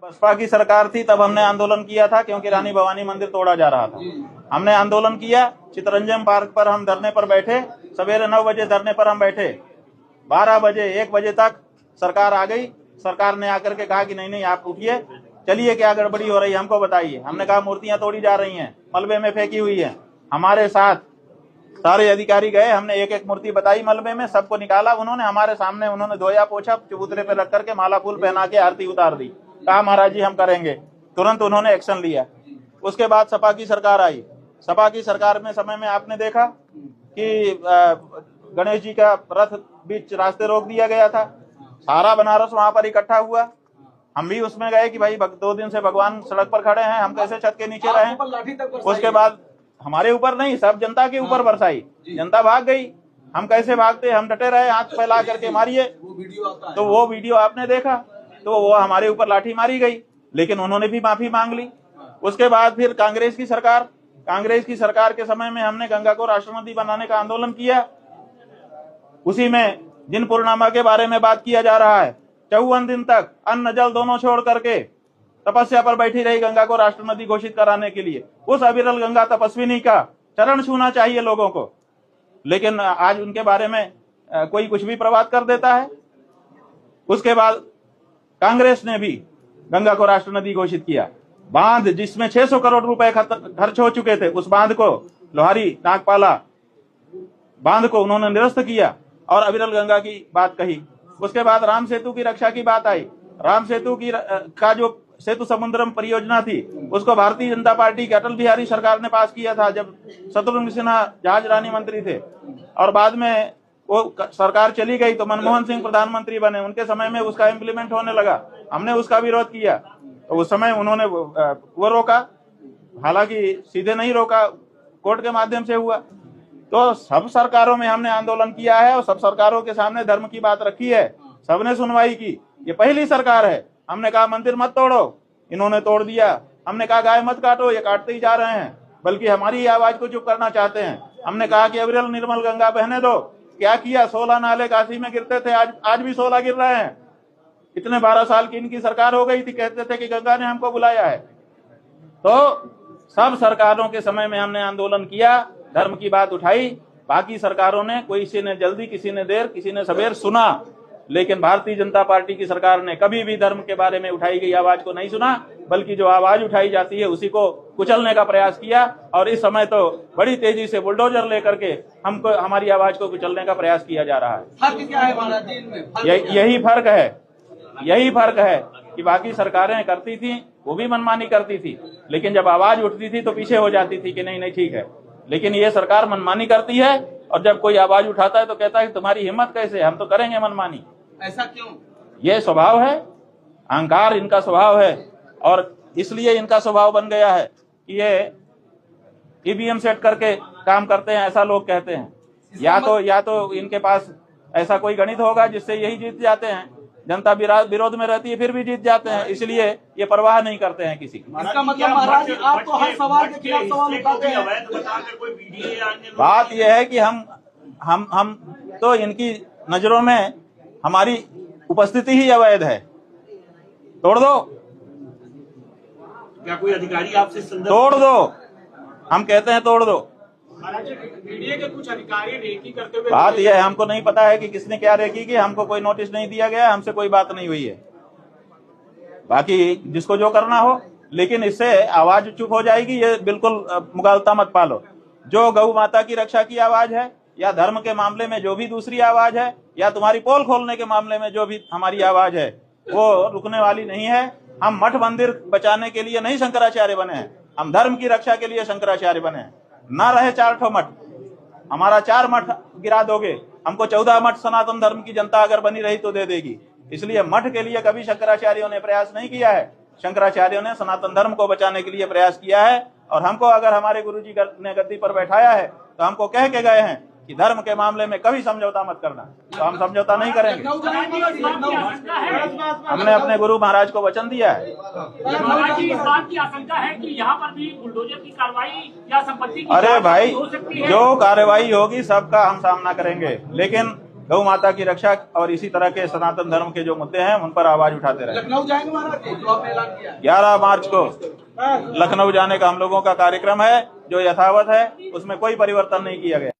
बसपा की सरकार थी तब हमने आंदोलन किया था, क्योंकि रानी भवानी मंदिर तोड़ा जा रहा था। हमने आंदोलन किया, चितरंजन पार्क पर हम धरने पर बैठे, सवेरे 9 बजे धरने पर हम बैठे, 12 बजे 1 बजे तक सरकार आ गई। सरकार ने आकर के कहा कि नहीं नहीं आप उठिए, चलिए क्या गड़बड़ी हो रही है हमको बताइए। हमने कहा मूर्तियां तोड़ी जा रही हैं, मलबे में फेंकी हुई है। हमारे साथ सारे अधिकारी गए, हमने एक एक मूर्ति बताई मलबे में, सबको निकाला। उन्होंने हमारे सामने उन्होंने धोया पोछा, चबूतरे पे रख करके माला फूल पहना के आरती उतार दी। कहा महाराज जी हम करेंगे, तुरंत उन्होंने एक्शन लिया। उसके बाद सपा की सरकार आई। सपा की सरकार में समय में आपने देखा कि गणेश जी का रथ बीच रास्ते रोक दिया गया था, सारा बनारस वहां पर इकट्ठा हुआ। हम भी उसमें गए कि भाई 2 दिन से भगवान सड़क पर खड़े हैं, हम कैसे छत के नीचे रहें। उसके बाद हमारे ऊपर नहीं, सब जनता के ऊपर बरसाई, जनता भाग गई। हम कैसे भागते, हम डटे रहे, हाथ फैला करके मारिए। तो वो वीडियो आपने देखा, तो वो हमारे ऊपर लाठी मारी गई, लेकिन उन्होंने भी माफी मांग ली। उसके बाद फिर कांग्रेस की सरकार के समय में हमने गंगा को राष्ट्र नदी बनाने का आंदोलन किया। उसी में जिन पूर्णिमा के बारे में बात किया जा रहा है, 54 दिन तक अन्न जल दोनों छोड़ करके तपस्या पर बैठी रही गंगा को राष्ट्र नदी घोषित कराने के लिए। उस अविरल गंगा तपस्विनी का चरण छूना चाहिए लोगों को, लेकिन आज उनके बारे में कोई कुछ भी प्रबाद कर देता है। उसके बाद कांग्रेस ने भी गंगा को राष्ट्र नदी घोषित किया। बांध जिसमें 600 करोड़ रुपए खर्च हो चुके थे, उस बांध को, लोहारी नागपाला बांध को उन्होंने निरस्त किया और अविरल गंगा की बात कही। उसके बाद राम सेतु की रक्षा की बात आई। राम सेतु का जो सेतु समुद्रम परियोजना थी, उसको भारतीय जनता पार्टी की अटल बिहारी सरकार ने पास किया था, जब शत्रुघ्न सिन्हा जहाज रानी मंत्री थे। और बाद में वो सरकार चली गई तो मनमोहन सिंह प्रधानमंत्री बने, उनके समय में उसका इम्प्लीमेंट होने लगा। हमने उसका विरोध किया, तो उस समय उन्होंने वो रोका, हालांकि सीधे नहीं रोका, कोर्ट के माध्यम से हुआ। तो सब सरकारों में हमने आंदोलन किया है और सब सरकारों के सामने धर्म की बात रखी है, सबने सुनवाई की। ये पहली सरकार है। हमने कहा मंदिर मत तोड़ो, इन्होंने तोड़ दिया। हमने कहा गाय मत काटो, ये काटते ही जा रहे हैं, बल्कि हमारी आवाज को चुप करना चाहते हैं। हमने कहा कि अविरल निर्मल गंगा बहने दो, क्या किया? 16 नाले काशी में गिरते थे, आज भी 16 गिर रहे हैं। इतने 12 साल की इनकी सरकार हो गई थी, कहते थे कि गंगा ने हमको बुलाया है। तो सब सरकारों के समय में हमने आंदोलन किया, धर्म की बात उठाई। बाकी सरकारों ने, कोई किसी ने जल्दी, किसी ने देर, किसी ने सवेर सुना, लेकिन भारतीय जनता पार्टी की सरकार ने कभी भी धर्म के बारे में उठाई गई आवाज को नहीं सुना, बल्कि जो आवाज उठाई जाती है उसी को कुचलने का प्रयास किया। और इस समय तो बड़ी तेजी से बुलडोजर लेकर के हमको, हमारी आवाज को कुचलने का प्रयास किया जा रहा है। फर्क क्या है महाराज जी इनमें? यही फर्क है कि बाकी सरकारें करती थी, वो भी मनमानी करती थी, लेकिन जब आवाज उठती थी तो पीछे हो जाती थी कि नहीं नहीं ठीक है। लेकिन ये सरकार मनमानी करती है, और जब कोई आवाज उठाता है तो कहता है तुम्हारी हिम्मत कैसे, हम तो करेंगे मनमानी। ऐसा क्यों? ये स्वभाव है, अहंकार इनका स्वभाव है, और इसलिए इनका स्वभाव बन गया है कि ये ईवीएम सेट करके काम करते हैं, ऐसा लोग कहते हैं। या तो इनके पास ऐसा कोई गणित होगा जिससे यही जीत जाते हैं। जनता विरोध में रहती है फिर भी जीत जाते हैं, इसलिए ये परवाह नहीं करते हैं किसी की। इसका मतलब महाराज जी आप तो हर सवाल के खिलाफ सवाल उठाते हैं। बात यह है कि हम तो इनकी नजरों में हमारी उपस्थिति ही अवैध है। तोड़ दो, क्या कोई अधिकारी आपसे तोड़ दो, हम कहते हैं तोड़ दो। मीडिया के कुछ अधिकारी रेकी करते हुए, बात यह है, हमको नहीं पता है कि किसने क्या रेकी की, हमको कोई नोटिस नहीं दिया गया, हमसे कोई बात नहीं हुई है। बाकी जिसको जो करना हो, लेकिन इससे आवाज चुप हो जाएगी, ये बिल्कुल मुगालता मत पालो। जो गौ माता की रक्षा की आवाज है, या धर्म के मामले में जो भी दूसरी आवाज है, या तुम्हारी पोल खोलने के मामले में जो भी हमारी आवाज है, वो रुकने वाली नहीं है। हम मठ मंदिर बचाने के लिए नहीं शंकराचार्य बने हैं, हम धर्म की रक्षा के लिए शंकराचार्य बने हैं। ना रहे 4 ठो मठ, हमारा 4 मठ गिरा दोगे, हमको 14 मठ सनातन धर्म की जनता अगर बनी रही तो दे देगी। इसलिए मठ के लिए कभी शंकराचार्यों ने प्रयास नहीं किया है। शंकराचार्यों ने सनातन धर्म को बचाने के लिए प्रयास किया है, और हमको अगर हमारे गुरुजी ने गद्दी पर बैठाया है तो हमको कह के गए हैं कि धर्म के मामले में कभी समझौता मत करना, तो हम समझौता नहीं करेंगे। हमने अपने गुरु महाराज को वचन दिया है। महाराज जी, इस बात की आशंका है कि यहाँ पर भी बुलडोजर की कार्रवाई या संपत्ति की अरे भाई, हो सकती है। जो कार्रवाई होगी सबका हम सामना करेंगे, लेकिन गौ माता की रक्षा और इसी तरह के सनातन धर्म के जो मुद्दे हैं उन पर आवाज उठाते रहे। लखनऊ जाएंगे महाराज जी, जो आपने ऐलान किया है? 11 मार्च को लखनऊ जाने का हम लोगों का कार्यक्रम है, जो यथावत है, उसमें कोई परिवर्तन नहीं किया गया।